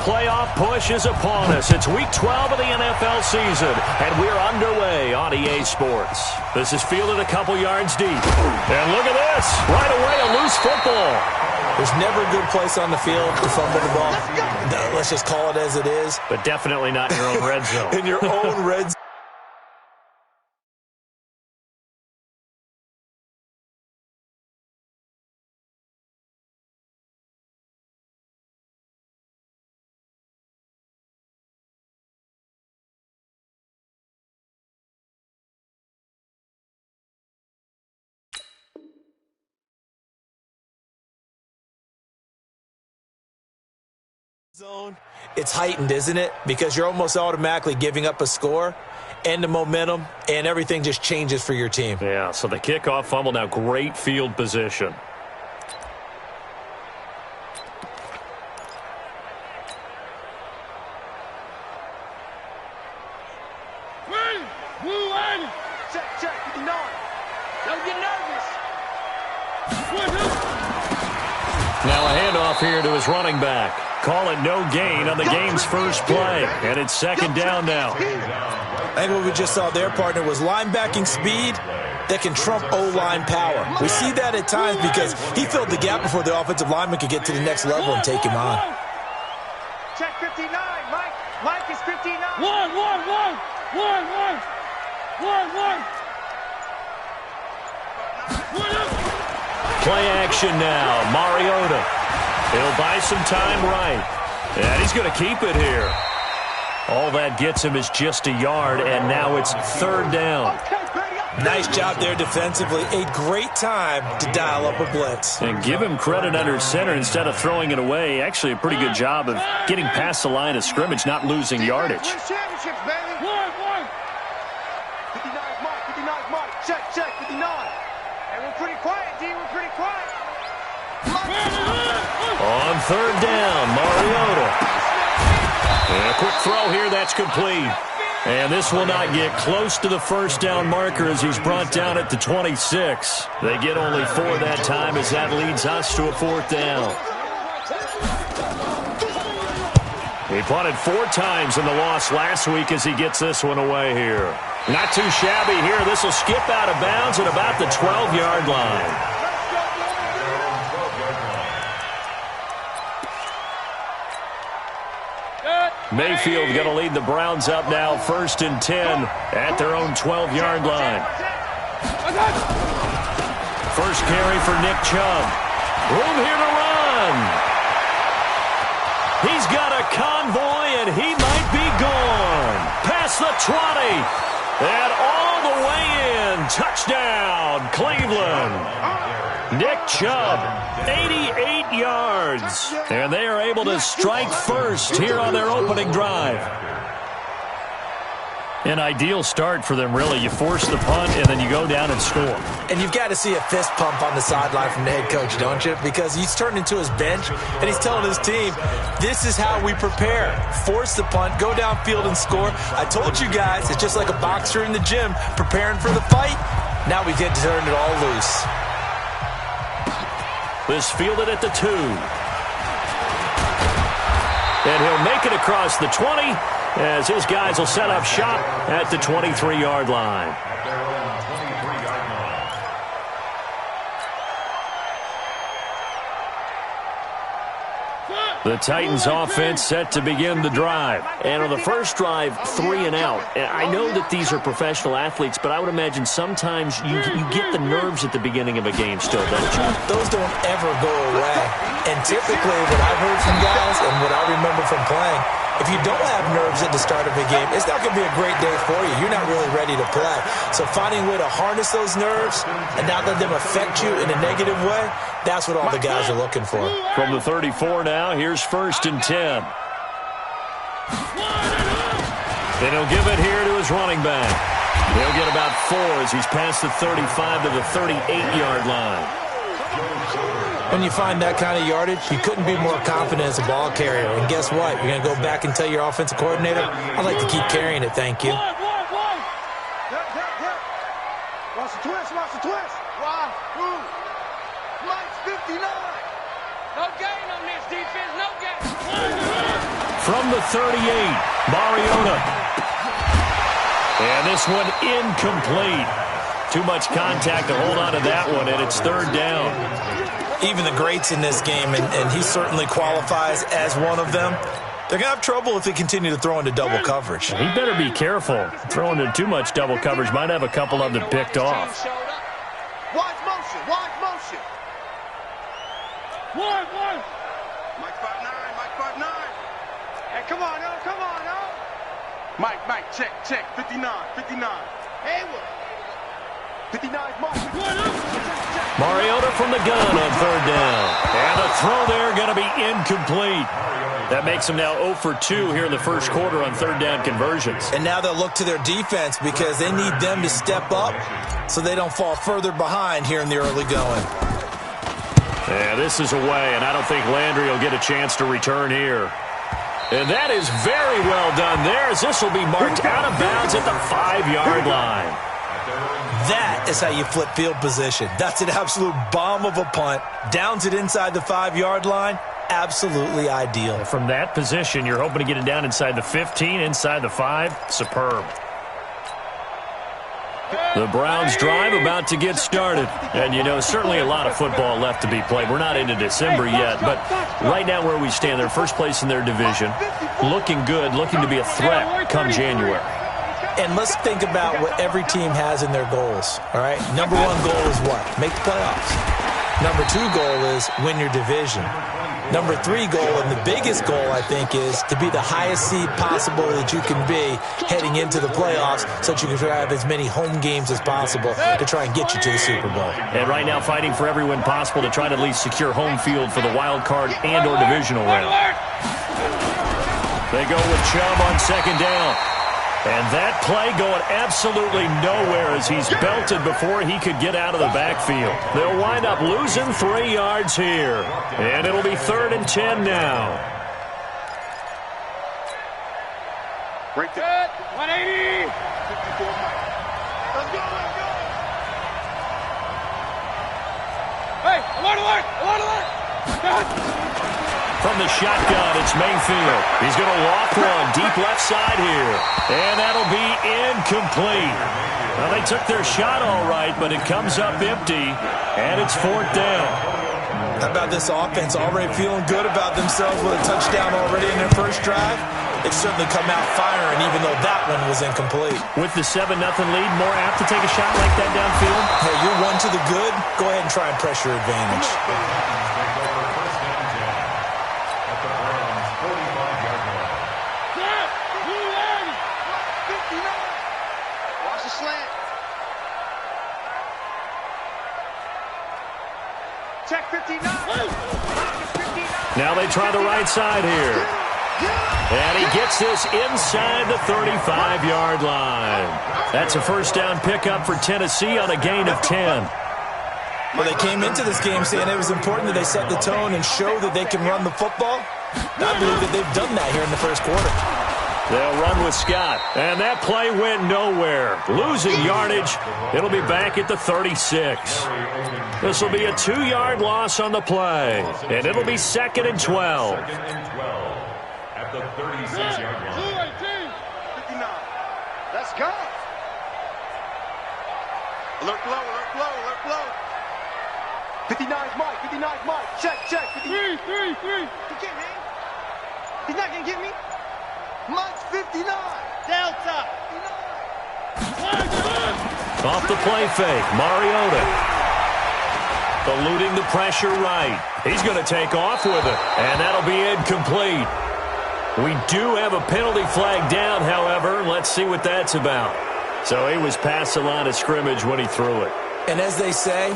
playoff push is upon us. It's Week 12 of the NFL season, and we're underway on EA Sports. This is fielded a couple yards deep. And look at this. Right away, a loose football. There's never a good place on the field to fumble the ball. Let's just call it as it is. But definitely not in your own red zone. In your own red zone. Zone, it's heightened, isn't it? Because you're almost automatically giving up a score and the momentum, and everything just changes for your team. Yeah, so the kickoff fumble, now great field position. Check, you know it. Don't get nervous. Now a handoff here to his running back. Call it no gain on the game's first play. And it's second down now. I think what we just saw there, partner, was linebacking speed that can trump O-line power. We see that at times because he filled the gap before the offensive lineman could get to the next level and take him on. Check 59, Mike. Mike is 59. One. Play action now. Mariota. He'll buy some time right. And he's going to keep it here. All that gets him is just a yard, and now it's third down. Nice job there defensively. A great time to dial up a blitz. And give him credit under center instead of throwing it away. Actually, a pretty good job of getting past the line of scrimmage, not losing yardage. Championships, baby. 59's Mike. Check, 59. And we're pretty quiet, D. We're pretty quiet. On third down, Mariota. And a quick throw here, that's complete. And this will not get close to the first down marker as he's brought down at the 26. They get only 4 that time as that leads us to a fourth down. He punted 4 times in the loss last week as he gets this one away here. Not too shabby here. This will skip out of bounds at about the 12-yard line. Mayfield going to lead the Browns up now, 1st and 10 at their own 12-yard line. First carry for Nick Chubb. Room here to run. He's got a convoy, and he might be gone. Past the 20. And all the way in. Touchdown, Cleveland. Nick Chubb, 88 yards. And they are able to strike first here on their opening drive. An ideal start for them, really. You force the punt, and then you go down and score. And you've got to see a fist pump on the sideline from the head coach, don't you? Because he's turned into his bench, and he's telling his team, this is how we prepare. Force the punt, go downfield and score. I told you guys, it's just like a boxer in the gym preparing for the fight. Now we get to turn it all loose. This fielded at the 2. And he'll make it across the 20 as his guys will set up shop at the 23-yard line. The Titans offense set to begin the drive. And on the first drive, 3 and out. And I know that these are professional athletes, but I would imagine sometimes you get the nerves at the beginning of a game still, don't you? Those don't ever go away. And typically what I've heard from guys and what I remember from playing, if you don't have nerves at the start of a game, it's not going to be a great day for you. You're not really ready to play. So finding a way to harness those nerves and not let them affect you in a negative way, that's what all the guys are looking for. From the 34 now, here's 1st and 10. And he'll give it here to his running back. He'll get about 4 as he's past the 35 to the 38-yard line. When you find that kind of yardage, you couldn't be more confident as a ball carrier. And guess what? You're going to go back and tell your offensive coordinator, I'd like to keep carrying it, thank you. Watch the twist. Why? Mike's 59. No gain on this defense, no gain. From the 38, Mariota. And this one incomplete. Too much contact to hold on to that one, and it's third down. Even the greats in this game, and he certainly qualifies as one of them, they're going to have trouble if they continue to throw into double coverage. He better be careful. Throwing into too much double coverage might have a couple of them picked off. Watch motion. Watch motion. One. Mike 5'9", Mike 5'9". Hey, come on, no, come on, no. Mike, check, 59. Hayward. 59, Mike. Mariota from the gun on third down. And the throw there going to be incomplete. That makes them now 0 for 2 here in the first quarter on third down conversions. And now they'll look to their defense because they need them to step up so they don't fall further behind here in the early going. Yeah, this is away, and I don't think Landry will get a chance to return here. And that is very well done there, as this will be marked out of bounds at the 5-yard line. That is how you flip field position. That's an absolute bomb of a punt. Downs it inside the 5-yard line. Absolutely ideal. From that position, you're hoping to get it down inside the 15, inside the 5. Superb. The Browns drive about to get started. And, you know, certainly a lot of football left to be played. We're not into December yet, but right now where we stand, they're first place in their division. Looking good, looking to be a threat come January. And let's think about what every team has in their goals, all right? Number 1 goal is what? Make the playoffs. Number 2 goal is win your division. Number 3 goal, and the biggest goal, I think, is to be the highest seed possible that you can be heading into the playoffs so that you can have as many home games as possible to try and get you to the Super Bowl. And right now fighting for every win possible to try to at least secure home field for the wild card and or divisional round. They go with Chubb on second down. And that play going absolutely nowhere as he's belted before he could get out of the backfield. They'll wind up losing 3 yards here. And it'll be 3rd and 10 now. Break that. 180. 54. Let's go. Hey, alert. From the shotgun, it's Mayfield. He's going to walk one deep left side here. And that'll be incomplete. Well, they took their shot all right, but it comes up empty, and it's 4th down. How about this offense already feeling good about themselves with a touchdown already in their first drive? They've certainly come out firing, even though that one was incomplete. With the 7-0 lead, more apt to take a shot like that downfield? Hey, you're one to the good. Go ahead and try and press your advantage. Check 59. Now they try the right side here. And he gets this inside the 35-yard line. That's a first down pickup for Tennessee on a gain of 10. Well, they came into this game saying it was important that they set the tone and show that they can run the football. I believe that they've done that here in the first quarter. They'll run with Scott. And that play went nowhere. Losing yardage. It'll be back at the 36. This will be a 2-yard loss on the play. And it'll be 2nd and 12. At the 36-yard line. 59. Let's go. Alert blow. 59's Mike. Check. 3. He can't hang. He's not going to get me. Mike's 59. Delta. 59. Off the play fake, Mariota. Eluding the pressure right. He's going to take off with it, and that'll be incomplete. We do have a penalty flag down, however. Let's see what that's about. So he was past the line of scrimmage when he threw it. And as they say,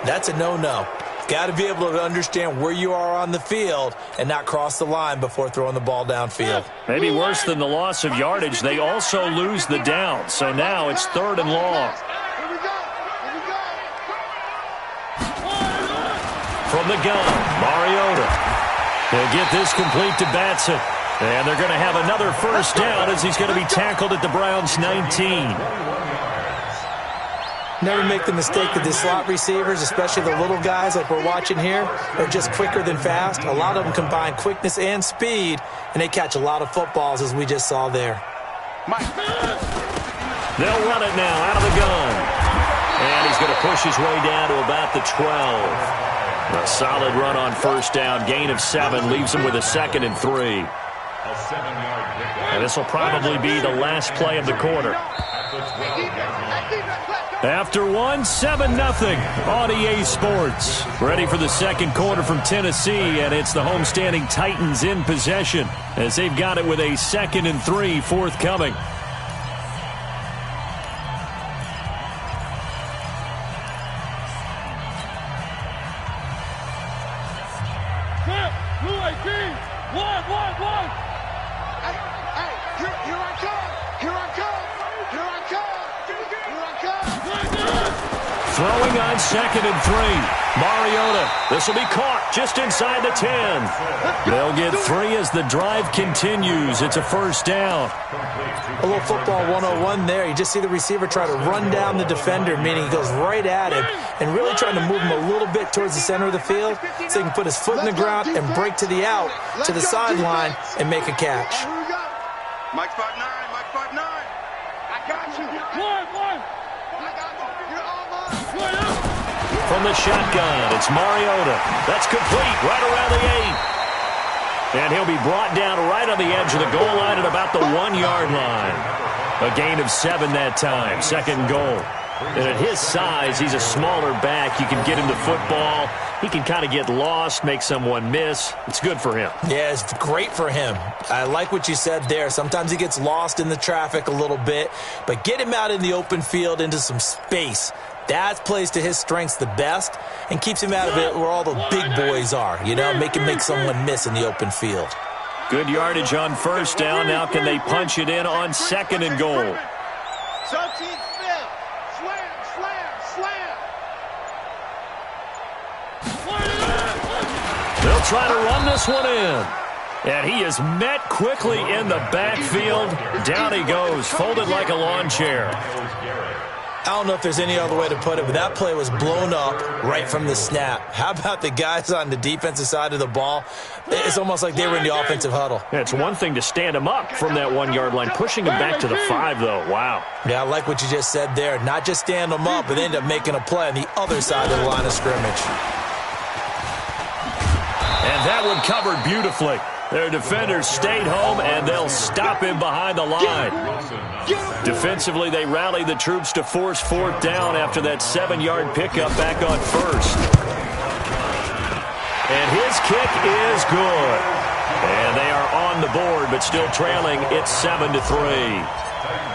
that's a no-no. Got to be able to understand where you are on the field and not cross the line before throwing the ball downfield. Maybe worse than the loss of yardage, they also lose the down. So now it's 3rd and long. Here we go. From the gun, Mariota. He'll get this complete to Batson. And they're going to have another first down as he's going to be tackled at the Browns' 19. Never make the mistake that the slot receivers, especially the little guys like we're watching here, are just quicker than fast. A lot of them combine quickness and speed, and they catch a lot of footballs, as we just saw there. They'll run it now out of the gun. And he's going to push his way down to about the 12. A solid run on first down. Gain of 7 leaves him with a 2nd and 3. And this will probably be the last play of the quarter. After 1, 7-0 on EA Sports. Ready for the second quarter from Tennessee, and it's the homestanding Titans in possession as they've got it with a 2nd and 3 forthcoming. Throwing on 2nd and 3. Mariota. This will be caught just inside the 10. They'll get 3 as the drive continues. It's a first down. A little football 101 there. You just see the receiver try to run down the defender, meaning he goes right at him and really trying to move him a little bit towards the center of the field so he can put his foot in the ground and break to the out, to the sideline, and make a catch. Mike 5'9", Mike 5'9". I got you. From the shotgun, it's Mariota. That's complete right around the 8. And he'll be brought down right on the edge of the goal line at about the 1-yard line. A gain of 7 that time, 2nd goal. And at his size, he's a smaller back. You can get him the football. He can kind of get lost, make someone miss. It's good for him. Yeah, it's great for him. I like what you said there. Sometimes he gets lost in the traffic a little bit, but get him out in the open field into some space. That plays to his strengths the best and keeps him out of it where all the big boys are, you know, make him make someone miss in the open field. Good yardage on first down. Now can they punch it in on 2nd and goal? They'll try to run this one in. And he is met quickly in the backfield. Down he goes, folded like a lawn chair. I don't know if there's any other way to put it, but that play was blown up right from the snap. How about the guys on the defensive side of the ball? It's almost like they were in the offensive huddle. Yeah, it's one thing to stand him up from that 1-yard line. Pushing him back to the 5, though. Wow. Yeah, I like what you just said there. Not just stand them up, but end up making a play on the other side of the line of scrimmage. And that one covered beautifully. Their defenders stayed home, and they'll stop him behind the line. Defensively, they rallied the troops to force 4th down after that 7-yard pickup back on first. And his kick is good. And they are on the board, but still trailing. It's 7-3.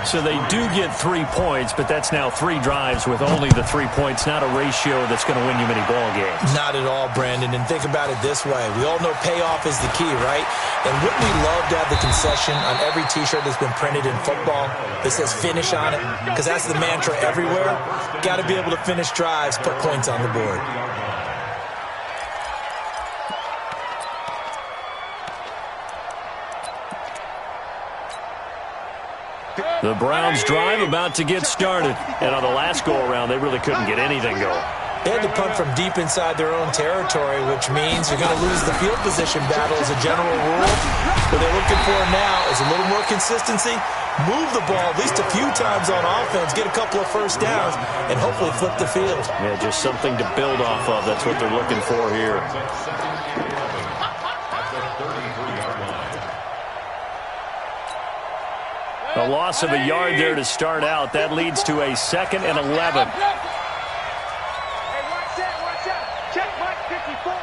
So they do get 3 points, but that's now 3 drives with only the 3 points, not a ratio that's going to win you many ball games. Not at all, Brandon. And think about it this way. We all know payoff is the key, right? And wouldn't we love to have the concession on every T-shirt that's been printed in football that says finish on it? Because that's the mantra everywhere. Got to be able to finish drives, put points on the board. The Browns drive about to get started. And on the last go-around, they really couldn't get anything going. They had to punt from deep inside their own territory, which means you're going to lose the field position battle as a general rule. What they're looking for now is a little more consistency, move the ball at least a few times on offense, get a couple of first downs, and hopefully flip the field. Yeah, just something to build off of. That's what they're looking for here. A loss of a yard there to start out. That leads to a 2nd and 11. Hey, watch out. Check Mike 54.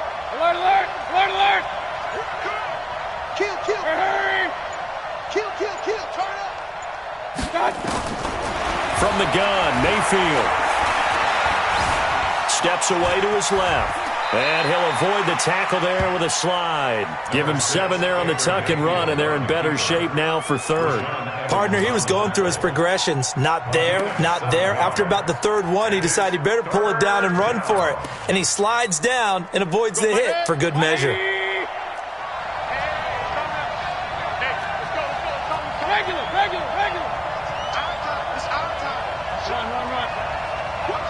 Alert. Kill. Hurry. Kill. Turn up. From the gun, Mayfield steps away to his left. And he'll avoid the tackle there with a slide. Give him 7 there on the tuck and run, and they're in better shape now for 3rd. Partner, he was going through his progressions. Not there. After about the 3rd one, he decided he better pull it down and run for it. And he slides down and avoids the hit for good measure. Regular. It's our time. Run.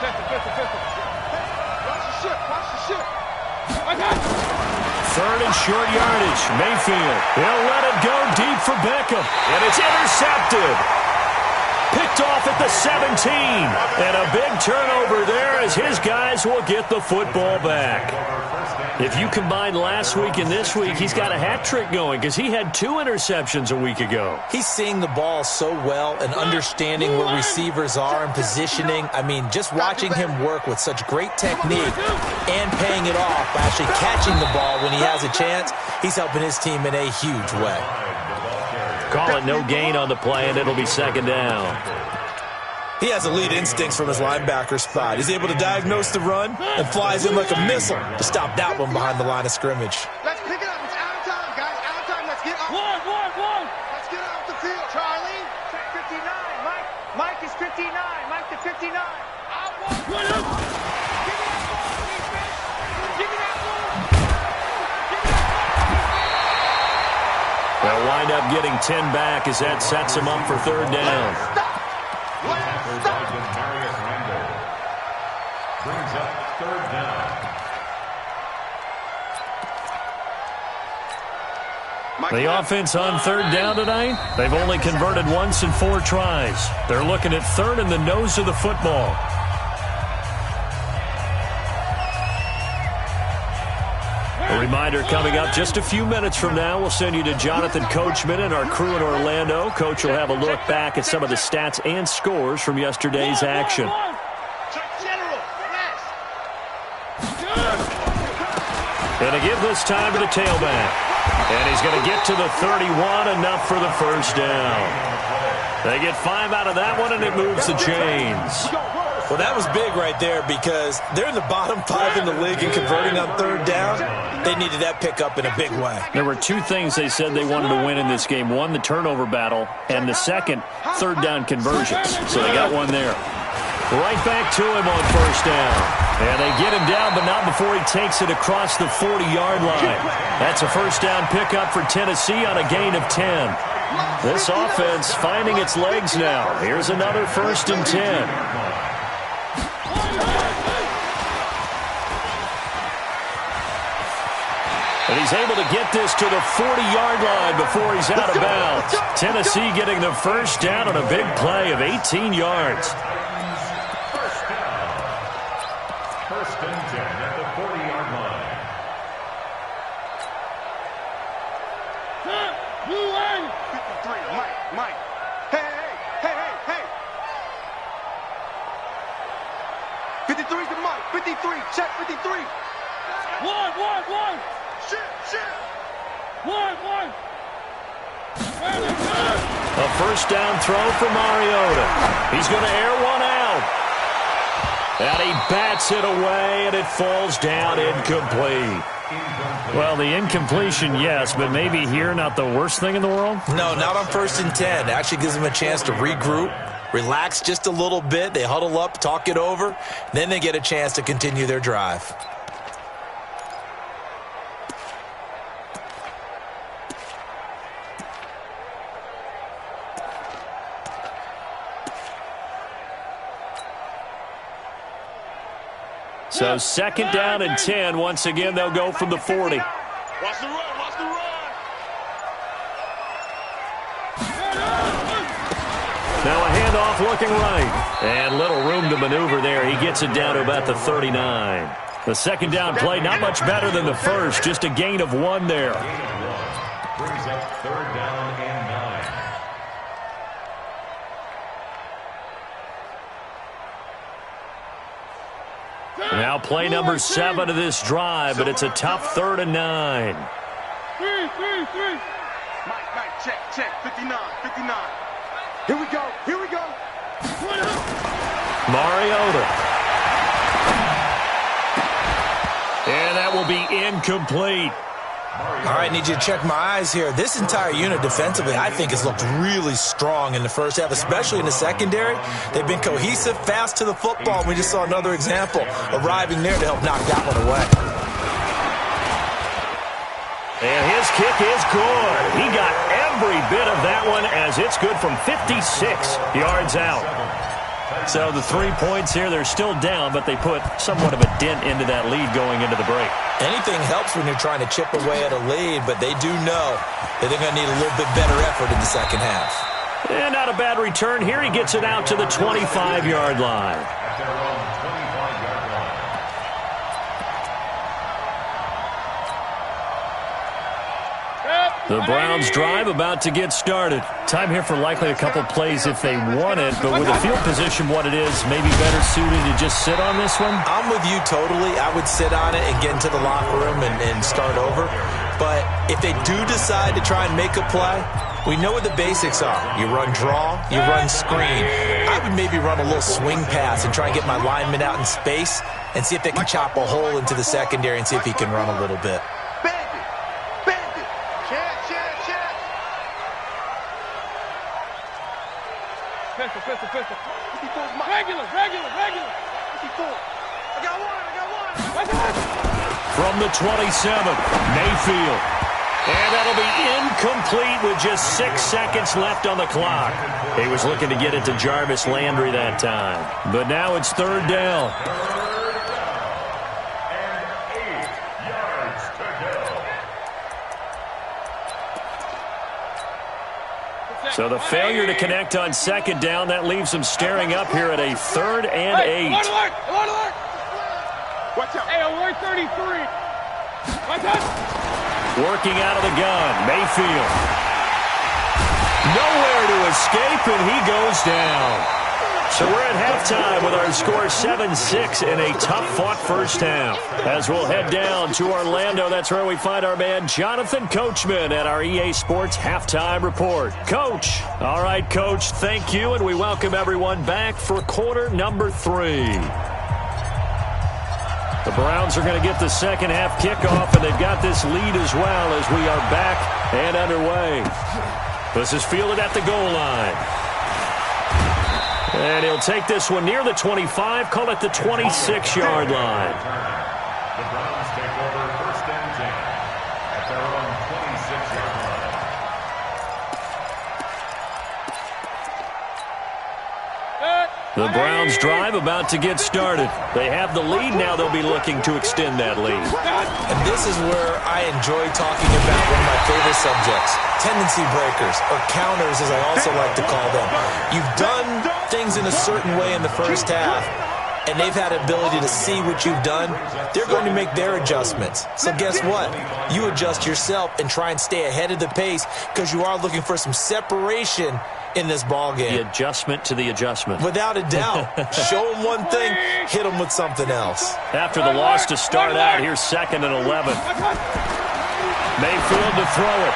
short yardage. Mayfield, he'll let it go deep for Beckham. And it's intercepted. Picked off at the 17. And a big turnover there as his guys will get the football back. If you combine last week and this week, he's got a hat trick going because he had 2 interceptions a week ago. He's seeing the ball so well and understanding where receivers are and positioning. I mean, just watching him work with such great technique and paying it off by actually catching the ball when he has a chance, he's helping his team in a huge way. Call it no gain on the play, and it'll be second down. He has elite instincts from his linebacker spot. He's able to diagnose the run and flies in like a missile to stop that one behind the line of scrimmage. Let's pick it up. It's out of time, guys. Out of time. Let's get off. One. Let's get off the field, Charlie. Check 59. Mike is 59. Mike to 59. Out one. Give me that ball, defense. Give me that ball. They'll wind up getting 10 back as that sets him up for third down. Brings up third down. The offense on third down tonight, they've only converted once in 4 tries. They're looking at third in the nose of the football. A reminder coming up just a few minutes from now, we'll send you to Jonathan Coachman and our crew in Orlando. Coach will have a look back at some of the stats and scores from yesterday's action. Going to give this time to the tailback. And he's going to get to the 31, enough for the first down. They get 5 out of that one, and it moves the chains. Well, that was big right there because they're in the bottom 5 in the league and converting on third down. They needed that pickup in a big way. There were 2 things they said they wanted to win in this game. One, the turnover battle, and the second, third down conversions. So they got one there. Right back to him on first down. And they get him down, but not before he takes it across the 40-yard line. That's a first down pickup for Tennessee on a gain of 10. This offense finding its legs now. Here's another 1st and 10. And he's able to get this to the 40-yard line before he's out of bounds. Tennessee getting the first down on a big play of 18 yards. First and 10 at the 40-yard line. Blue line. 53. Mike. Hey. 53 to Mike. 53. Check 53. One. Shit. One. A first down throw for Mariota. He's going to air one out. And he bats it away, and it falls down incomplete. Well, the incompletion, yes, but maybe here not the worst thing in the world? No, not on 1st and 10. It actually gives them a chance to regroup, relax just a little bit. They huddle up, talk it over. Then they get a chance to continue their drive. So second down and 10. Once again, they'll go from the 40. Watch the run. Now a handoff looking right. And little room to maneuver there. He gets it down to about the 39. The second down play, not much better than the first. Just a gain of 1 there. Brings up third down and 9. Now play number 7 of this drive, but it's a tough 3rd and 9. Mike, check. 59. Here we go. Mariota. And that will be incomplete. All right, need you to check my eyes here. This entire unit defensively, I think, has looked really strong in the first half, especially in the secondary. They've been cohesive, fast to the football, and we just saw another example arriving there to help knock that one away. And his kick is good. He got every bit of that one as it's good from 56 yards out. So the 3 points here, they're still down, but they put somewhat of a dent into that lead going into the break. Anything helps when you're trying to chip away at a lead, but they do know that they're going to need a little bit better effort in the second half. And not a bad return here. He gets it out to the 25-yard line. The Browns drive about to get started. Time here for likely a couple plays if they want it, but with the field position what it is, maybe better suited to just sit on this one? I'm with you totally. I would sit on it and get into the locker room and start over. But if they do decide to try and make a play, we know what the basics are. You run draw, you run screen. I would maybe run a little swing pass and try and get my lineman out in space and see if they can chop a hole into the secondary and see if he can run a little bit. Pistol. Regular. 54. I got one. From the 27, Mayfield. And that'll be incomplete with just 6 seconds left on the clock. He was looking to get it to Jarvis Landry that time. But now it's third down. So the failure to connect on second down, that leaves them staring up here at a 3rd and 8. Alert! Watch out. Hey, alert 33. Watch out. Working out of the gun, Mayfield. Nowhere to escape, and he goes down. So we're at halftime with our score 7-6 in a tough-fought first half. As we'll head down to Orlando, that's where we find our man Jonathan Coachman at our EA Sports Halftime Report. Coach. All right, Coach, thank you, and we welcome everyone back for quarter number 3. The Browns are going to get the second half kickoff, and they've got this lead as well as we are back and underway. This is fielded at the goal line. And he'll take this one near the 25, call it the 26-yard line. The Browns take over 1st and 10 at their own 26-yard line. The Browns drive about to get started. They have the lead now. They'll be looking to extend that lead. And this is where I enjoy talking about one of my favorite subjects, tendency breakers, or counters as I also like to call them. You've done things in a certain way in the first half, and they've had ability to see what you've done. They're going to make their adjustments. So guess what? You adjust yourself and try and stay ahead of the pace because you are looking for some separation in this ball game. The adjustment to the adjustment. Without a doubt. Show them one thing, hit them with something else. After the loss to start out, here's 2nd and 11. Mayfield to throw it.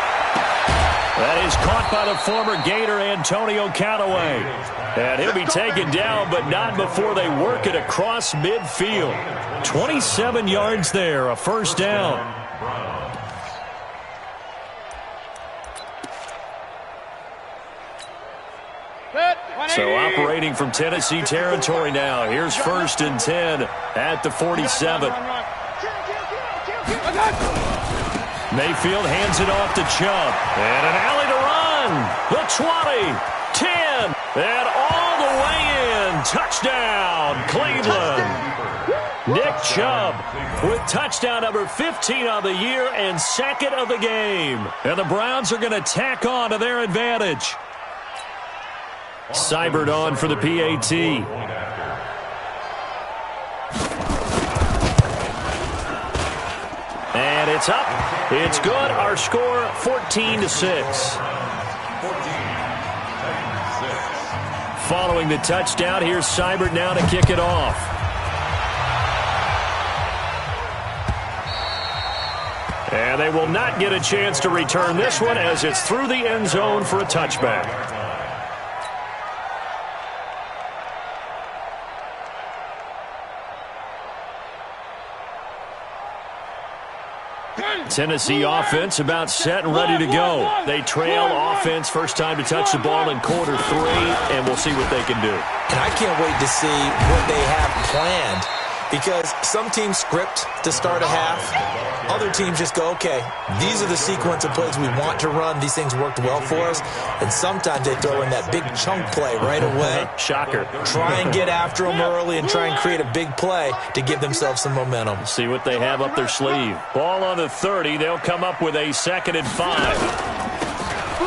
That is caught by the former Gator Antonio Callaway. And he'll be taken down, but not before they work it across midfield. 27 yards there, a first down. So operating from Tennessee territory now. Here's 1st and 10 at the 47. Mayfield hands it off to Chubb. And an alley to run. The 20, 10, and all the way in. Touchdown, Cleveland. Nick Chubb with touchdown number 15 of the year and 2nd of the game. And the Browns are going to tack on to their advantage. Seibert on for the PAT. And it's up. It's good. Our score 14-6. Following the touchdown, here's Seibert now to kick it off. And they will not get a chance to return this one as it's through the end zone for a touchback. Tennessee offense about set and ready to go. They trail offense first time to touch the ball in quarter 3, and we'll see what they can do. And I can't wait to see what they have planned because some teams script to start a half. Other teams just go, okay, these are the sequence of plays we want to run. These things worked well for us. And sometimes they throw in that big chunk play right away. Shocker. Try and get after them early and try and create a big play to give themselves some momentum. See what they have up their sleeve. Ball on the 30. They'll come up with a 2nd and 5.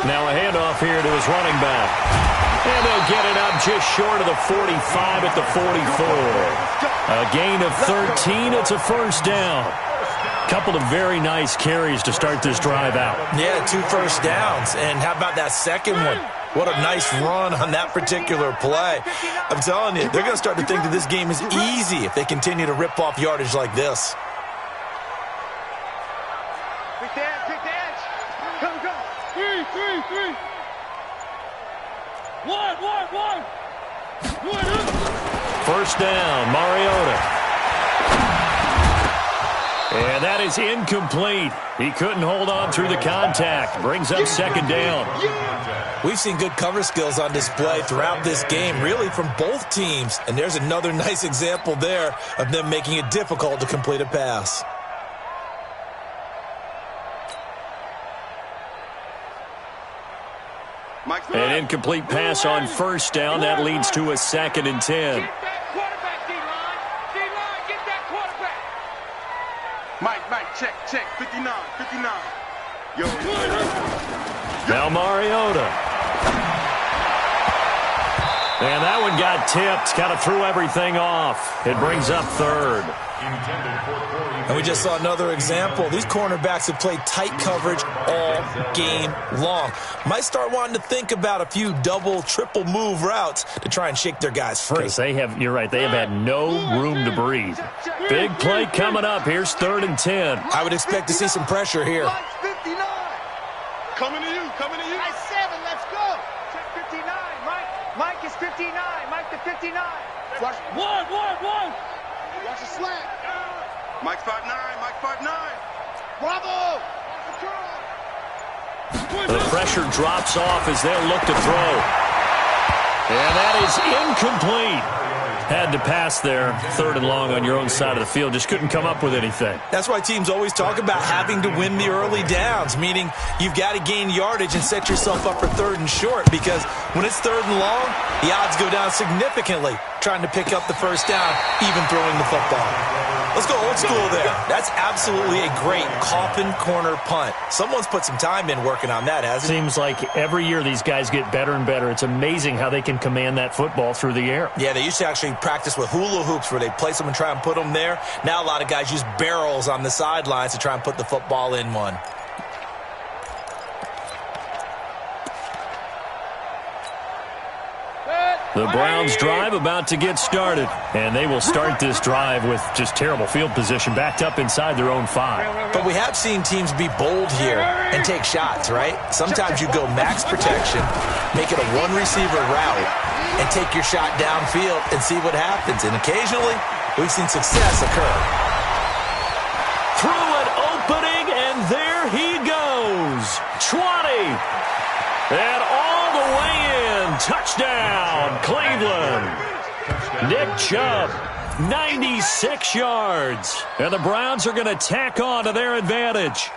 Now a handoff here to his running back. And they'll get it up just short of the 45 at the 44. A gain of 13. It's a 1st down. Couple of very nice carries to start this drive out. Yeah, 2 first downs. And how about that second one? What a nice run on that particular play. I'm telling you, they're going to start to think that this game is easy if they continue to rip off yardage like this. Quick dance. Come. 3. 1. 1st down, Mariota. And that is incomplete. He couldn't hold on through the contact. Brings up 2nd down. We've seen good cover skills on display throughout this game, really from both teams. And there's another nice example there of them making it difficult to complete a pass. An incomplete pass on 1st down. That leads to a 2nd and 10. Mike, check. 59. Yo. Now Mariota. And that one got tipped. Kind of threw everything off. It brings up 3rd. And we just saw another example. These cornerbacks have played tight coverage all game long. Might start wanting to think about a few double, triple move routes to try and shake their guys free. You're right, they have had no room to breathe. Big play coming up. Here's 3rd and 10. I would expect to see some pressure here. Coming to you. Nice 7, let's go. Check 59, Mike is 59. Mike to 59. Watch. One. Watch the slant. Mike's 5'9". Bravo. The pressure drops off as they'll look to throw. And that is incomplete. Had to pass there, 3rd and long on your own side of the field. Just couldn't come up with anything. That's why teams always talk about having to win the early downs, meaning you've got to gain yardage and set yourself up for 3rd and short, because when it's 3rd and long, the odds go down significantly trying to pick up the 1st down, even throwing the football. Let's go old school there. That's absolutely a great coffin corner punt. Someone's put some time in working on that, hasn't it? Seems like every year these guys get better and better. It's amazing how they can command that football through the air. Yeah, they used to actually practice with hula hoops where they place them and try and put them there. Now a lot of guys use barrels on the sidelines to try and put the football in one. The Browns drive about to get started, and they will start this drive with just terrible field position backed up inside their own 5. But we have seen teams be bold here and take shots, right? Sometimes you go max protection, make it a one-receiver route, and take your shot downfield and see what happens. And occasionally, we've seen success occur. Through an opening, and there he goes. 20. And all the way in. Touchdown, Cleveland. Nick Chubb, 96 yards. And the Browns are going to tack on to their advantage.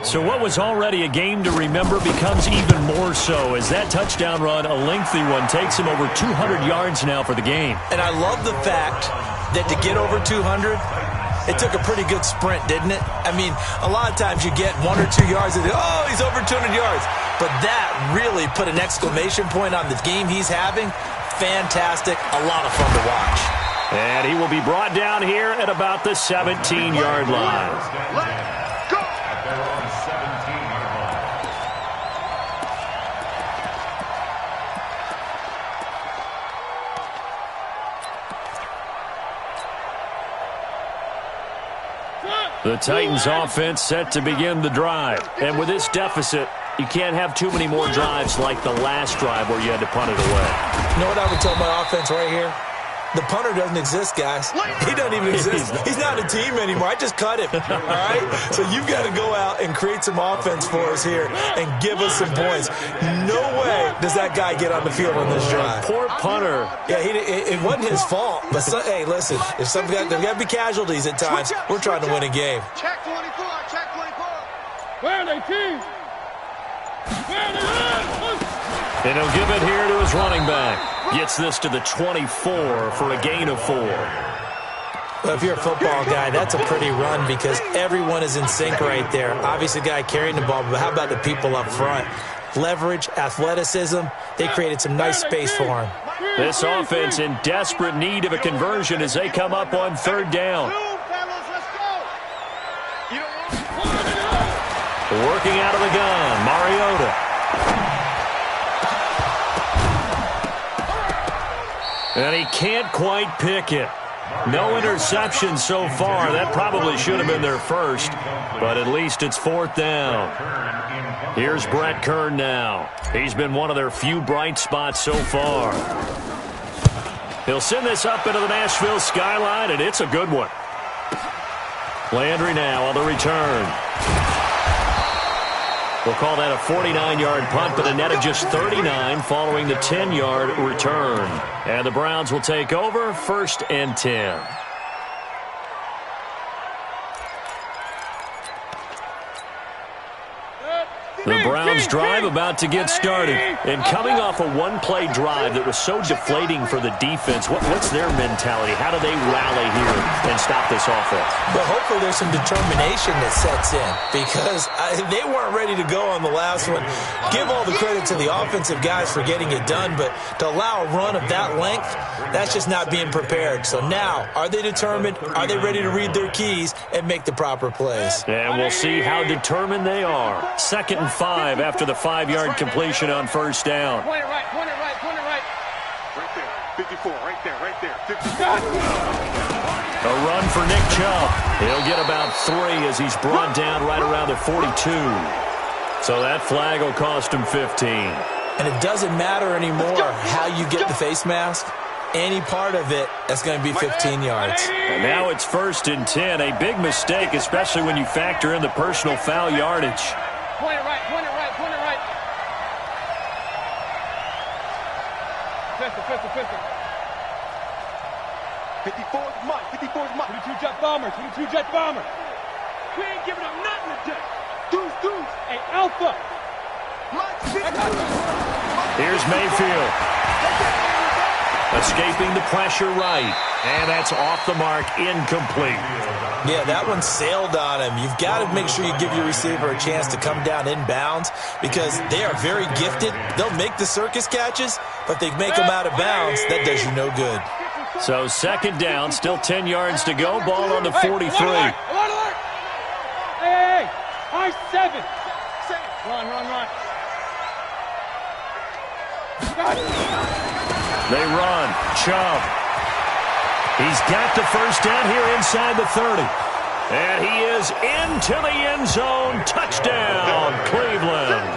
So what was already a game to remember becomes even more so as that touchdown run, a lengthy one, takes him over 200 yards now for the game. And I love the fact that to get over 200, it took a pretty good sprint, didn't it? I mean, a lot of times you get 1 or 2 yards and, oh, he's over 200 yards. But that really put an exclamation point on the game he's having. Fantastic. A lot of fun to watch. And he will be brought down here at about the 17-yard line. Let's go. The Titans offense set to begin the drive. And with this deficit, you can't have too many more drives like the last drive where you had to punt it away. You know what I would tell my offense right here? The punter doesn't exist, guys. He doesn't even exist. He's not a team anymore. I just cut him, all right? So you've got to go out and create some offense for us here and give us some points. No way does that guy get on the field on this drive. Poor punter. Yeah, it wasn't his fault. But, hey, listen, if there's got to be casualties at times. We're trying to win a game. Check 24, check 24. Where are they, team? Where are they? And he'll give it here to his running back. Gets this to the 24 for a gain of 4. Well, if you're a football guy, that's a pretty run because everyone is in sync right there. Obviously, the guy carrying the ball, but how about the people up front? Leverage, athleticism, they created some nice space for him. This offense in desperate need of a conversion as they come up on 3rd down. Working out of the gun, Mariota. And he can't quite pick it. No interception so far. That probably should have been their first, but at least it's 4th down. Here's Brett Kern now. He's been one of their few bright spots so far. He'll send this up into the Nashville skyline, and it's a good one. Landry now on the return. We'll call that a 49-yard punt, but a net of just 39 following the 10-yard return. And the Browns will take over 1st and 10. The Browns drive about to get started. And coming off a one-play drive that was so deflating for the defense, what's their mentality? How do they rally here and stop this offense? But hopefully there's some determination that sets in because they weren't ready to go on the last one. Give all the credit to the offensive guys for getting it done, but to allow a run of that length, that's just not being prepared. So now, are they determined? Are they ready to read their keys and make the proper plays? And we'll see how determined they are. 2nd and 5 after the 5-yard completion on 1st down. Point it right, point it right, point it right. Right there, 54, right there, 54. A run for Nick Chubb. He'll get about 3 as he's brought down right around the 42. So that flag will cost him 15. And it doesn't matter anymore how you get the face mask. Any part of it, that's going to be 15 yards. And now it's 1st and 10. A big mistake, especially when you factor in the personal foul yardage. Point it right, point it right, point it right. Pistol. 54 is Mike, 54 is Mike. 22 jet bomber, 22 jet bomber. We ain't giving up nothing today. Deuce. Hey, Alpha. Here's Mayfield. Escaping the pressure right. And that's off the mark, incomplete. Yeah, that one sailed on him. You've got to make sure you give your receiver a chance to come down inbounds because they are very gifted. They'll make the circus catches, but they make them out of bounds. That does you no good. So 2nd down, still 10 yards to go. Ball on the 43. Alert! Hey, I-7. Run. They run. Chubb. He's got the 1st down here inside the 30. And he is into the end zone. Touchdown, Cleveland.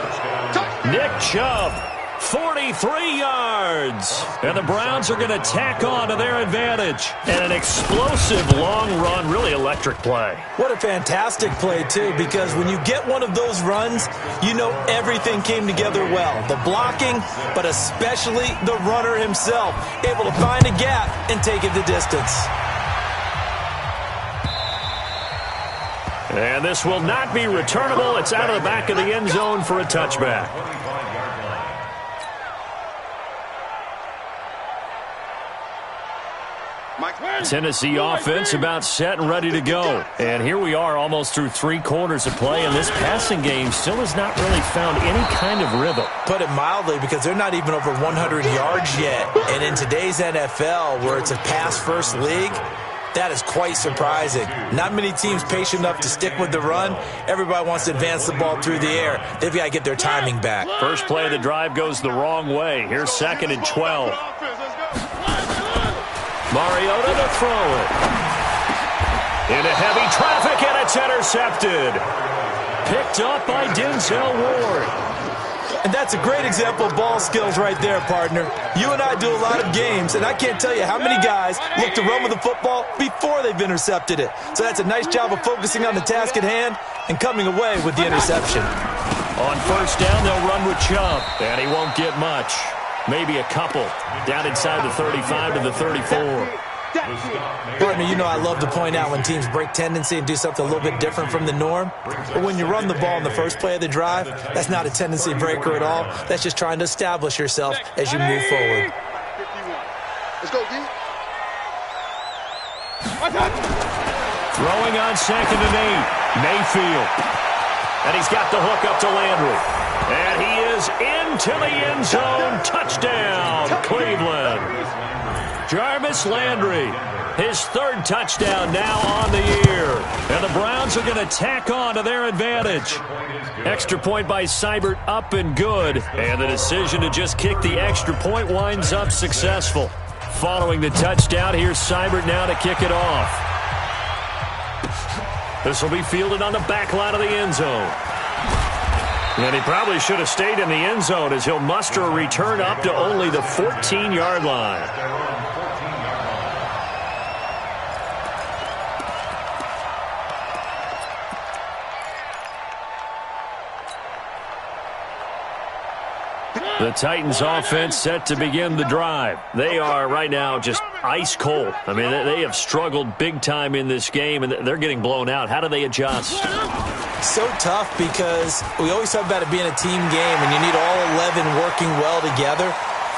Nick Chubb, 43 yards. And the Browns are going to tack on to their advantage. And an explosive long run, really electric play. What a fantastic play, too, because when you get one of those runs, you know everything came together well. The blocking, but especially the runner himself, able to find a gap and take it the distance. And this will not be returnable. It's out of the back of the end zone for a touchback. Tennessee offense about set and ready to go. And here we are almost through 3 quarters of play, and this passing game still has not really found any kind of rhythm. Put it mildly, because they're not even over 100 yards yet. And in today's NFL, where it's a pass-first league, that is quite surprising. Not many teams patient enough to stick with the run. Everybody wants to advance the ball through the air. They've got to get their timing back. First play of the drive goes the wrong way. Here's 2nd and 12. Mariota to throw it. Into heavy traffic, and it's intercepted. Picked up by Denzel Ward. And that's a great example of ball skills right there, partner. You and I do a lot of games, and I can't tell you how many guys look to run with the football before they've intercepted it. So that's a nice job of focusing on the task at hand and coming away with the interception. On first down, they'll run with Chubb, and he won't get much. Maybe a couple. Down inside the 35 to the 34. Partner, you know I love to point out when teams break tendency and do something a little bit different from the norm. But when you run the ball in the first play of the drive, that's not a tendency breaker at all. That's just trying to establish yourself as you move forward. Let's go, D. Throwing on 2nd and 8. Mayfield. And he's got the hook up to Landry. And he is into the end zone. Touchdown, Cleveland. Jarvis Landry, his 3rd touchdown now on the year. And the Browns are going to tack on to their advantage. Extra point by Seibert up and good. And the decision to just kick the extra point winds up successful. Following the touchdown, here's Seibert now to kick it off. This will be fielded on the back line of the end zone. And he probably should have stayed in the end zone as he'll muster a return up to only the 14-yard line. The Titans offense set to begin the drive. They are right now just ice cold. I mean, they have struggled big time in this game, and they're getting blown out. How do they adjust? So tough because we always talk about it being a team game, and you need all 11 working well together.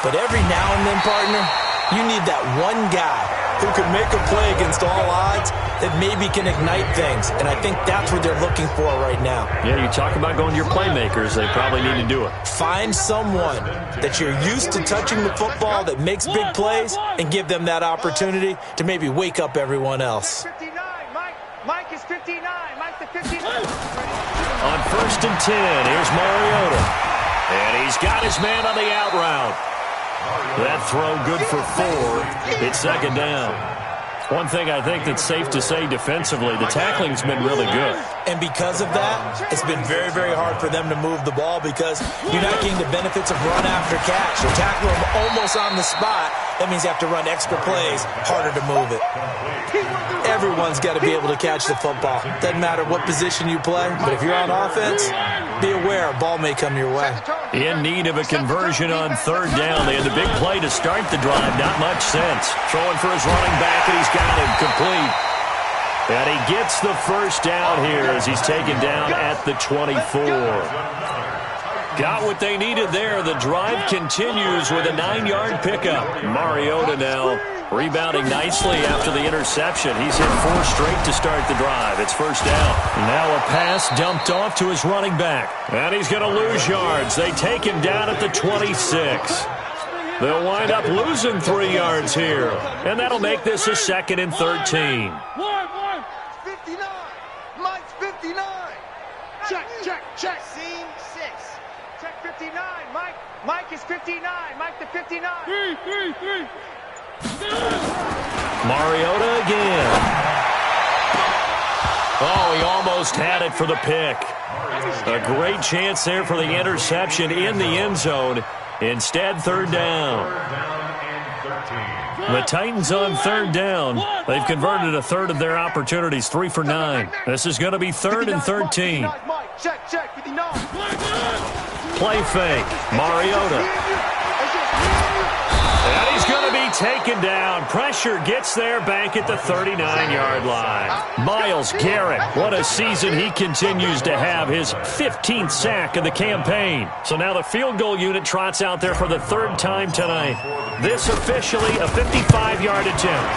But every now and then, partner, you need that one guy who can make a play against all odds that maybe can ignite things. And I think that's what they're looking for right now. Yeah, you talk about going to your playmakers. They probably need to do it. Find someone that you're used to touching the football that makes big plays and give them that opportunity to maybe wake up everyone else. 59, Mike is 59. Mike the 59. On 1st and 10, here's Mariota. And he's got his man on the out route. That throw good for 4. It's 2nd down. One thing I think that's safe to say defensively, the tackling's been really good. And because of that, it's been very, very hard for them to move the ball because you're not getting the benefits of run after catch. You tackle them almost on the spot. That means you have to run extra plays, harder to move it. Everyone's got to be able to catch the football. Doesn't matter what position you play, but if you're on offense, be aware a ball may come your way. In need of a conversion on 3rd down. They had the big play to start the drive. Not much sense. Throwing for his running back, and he's got him complete. And he gets the 1st down here as he's taken down at the 24. Got what they needed there. The drive continues with a 9-yard pickup. Mariota now rebounding nicely after the interception. He's hit 4 straight to start the drive. It's 1st down. Now a pass dumped off to his running back. And he's going to lose yards. They take him down at the 26. They'll wind up losing 3 yards here. And that'll make this a 2nd and 13. 59. Mike's 59. Check. Scene 6. Check 59. Mike is 59. Mike the 59. 3. Mariota again. Oh, he almost had it for the pick. A great chance there for the interception in the end zone. Instead, 3rd down. The Titans on 3rd down. They've converted a 1/3 of their opportunities, 3 for 9. This is going to be 3rd and 13. Check. 59. Play fake. Mariota. And he's going to be taken down. Pressure gets there back at the 39-yard line. Myles Garrett, what a season he continues to have. His 15th sack of the campaign. So now the field goal unit trots out there for the 3rd time tonight. This officially a 55-yard attempt.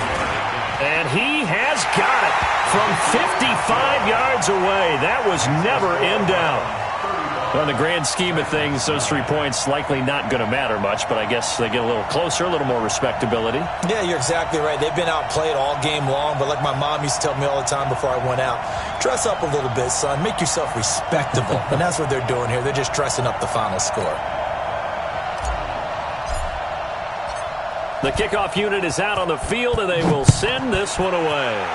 And he has got it from 55 yards away. That was never in doubt. On the grand scheme of things, those 3 points likely not going to matter much, but I guess they get a little closer, a little more respectability. Yeah, you're exactly right. They've been outplayed all game long, but like my mom used to tell me all the time before I went out, dress up a little bit, son. Make yourself respectable. And that's what they're doing here. They're just dressing up the final score. The kickoff unit is out on the field, and they will send this one away.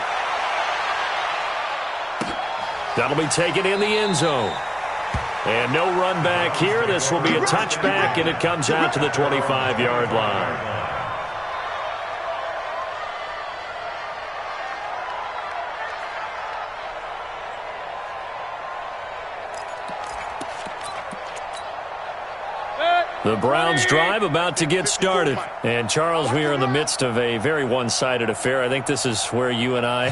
That'll be taken in the end zone. And no run back here. This will be a touchback, and it comes out to the 25-yard line. The Browns drive about to get started. And, Charles, we are in the midst of a very one-sided affair. I think this is where you and I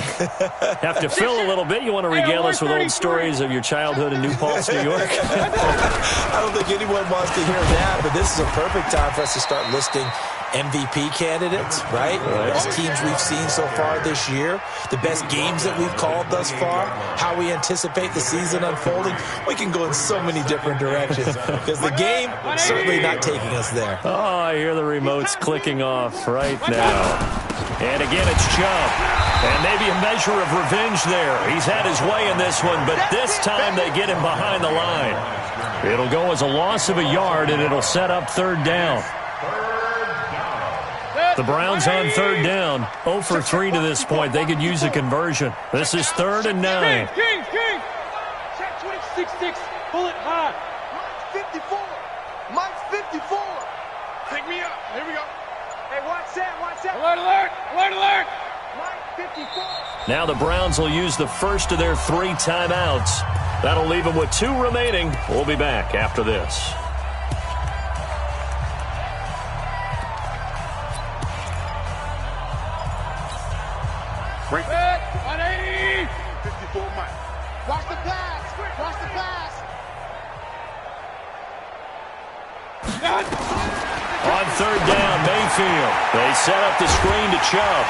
have to fill a little bit. You want to regale us with old stories of your childhood in New Paltz, New York? I don't think anyone wants to hear that, but this is a perfect time for us to start listing MVP candidates, right? Best teams we've seen so far this year, the best games that we've called thus far, how we anticipate the season unfolding. We can go in so many different directions because the game certainly not taking us there. Oh, I hear the remotes clicking off right now. And again, it's Chubb. And maybe a measure of revenge there. He's had his way in this one, but this time they get him behind the line. It'll go as a loss of a yard, and it'll set up third down. The Browns on third down, 0 for 3 to this point. They could use a conversion. This is 3rd and 9. King. Check 26-6. Pull it high. Mike's 54. Pick me up. Here we go. Hey, watch that. Alert. Mike 54. Now the Browns will use the first of their 3 timeouts. That'll leave them with 2 remaining. We'll be back after this. Break Set. 180. 54 Mike. Watch the pass. On third down, Mayfield. They set up the screen to Chubb.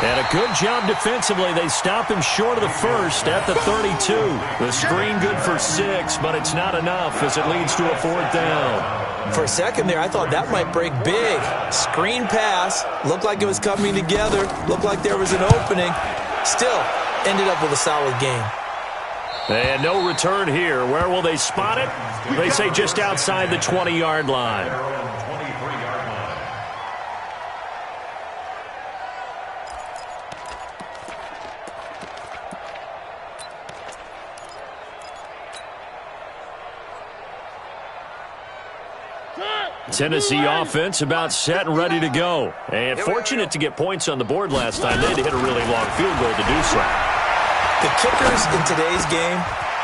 And a good job defensively. They stop him short of the first at the 32. The screen good for 6, but it's not enough as it leads to a 4th down. For a second there, I thought that might break big. Screen pass. Looked like it was coming together. Looked like there was an opening. Still, ended up with a solid game. And no return here. Where will they spot it? They say just outside the 20-yard line. Tennessee offense about set and ready to go. And fortunate to get points on the board last time. They had to hit a really long field goal to do so. The kickers in today's game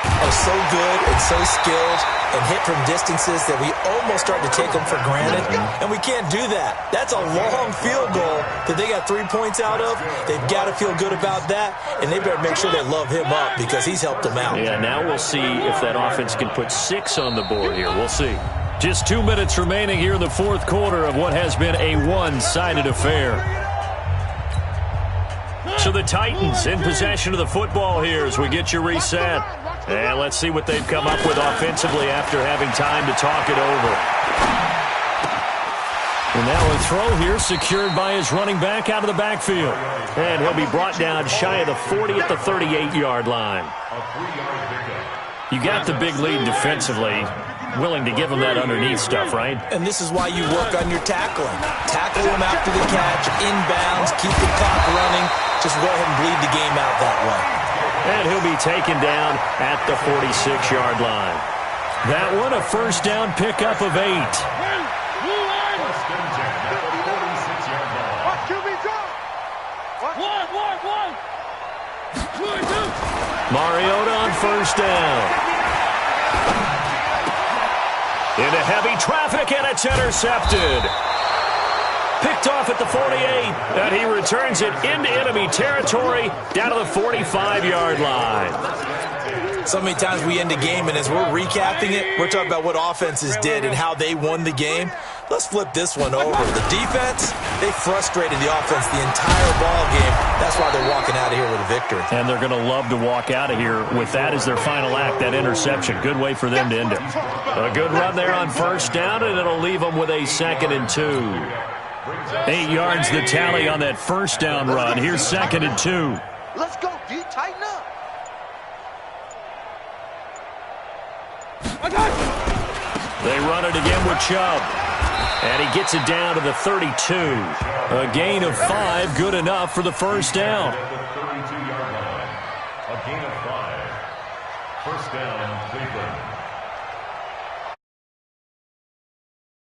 are so good and so skilled and hit from distances that we almost start to take them for granted, and we can't do that. That's a long field goal that they got 3 points out of. They've got to feel good about that, and they better make sure they love him up because he's helped them out. Yeah, now we'll see if that offense can put 6 on the board here. We'll see. Just 2 minutes remaining here in the 4th quarter of what has been a one-sided affair. So the Titans in possession of the football here as we get you reset. And let's see what they've come up with offensively after having time to talk it over. And now a throw here secured by his running back out of the backfield. And he'll be brought down shy of the 40 at the 38-yard line. You got the big lead defensively. Willing to give him that underneath stuff, right? And this is why you work on your tackling. Tackle him after the catch, inbounds, keep the clock running. Just go ahead and bleed the game out that way. And he'll be taken down at the 46-yard line. That one, a first down pickup of 8. Mariota on first down. Into heavy traffic, and it's intercepted. Picked off at the 48, and he returns it into enemy territory down to the 45-yard line. So many times we end a game, and as we're recapping it, we're talking about what offenses did and how they won the game. Let's flip this one over. The defense, they frustrated the offense the entire ball game. That's why they're walking out of here with a victory. And they're going to love to walk out of here with that as their final act, that interception. Good way for them to end it. A good run there on first down, and it'll leave them with a 2nd and 2. 8 yards the tally on that first down run. Here's 2nd and 2. Let's go, D. Tighten up. They run it again with Chubb. And he gets it down to the 32. A gain of 5, good enough for the first down. A gain of 5. First down, Cleveland.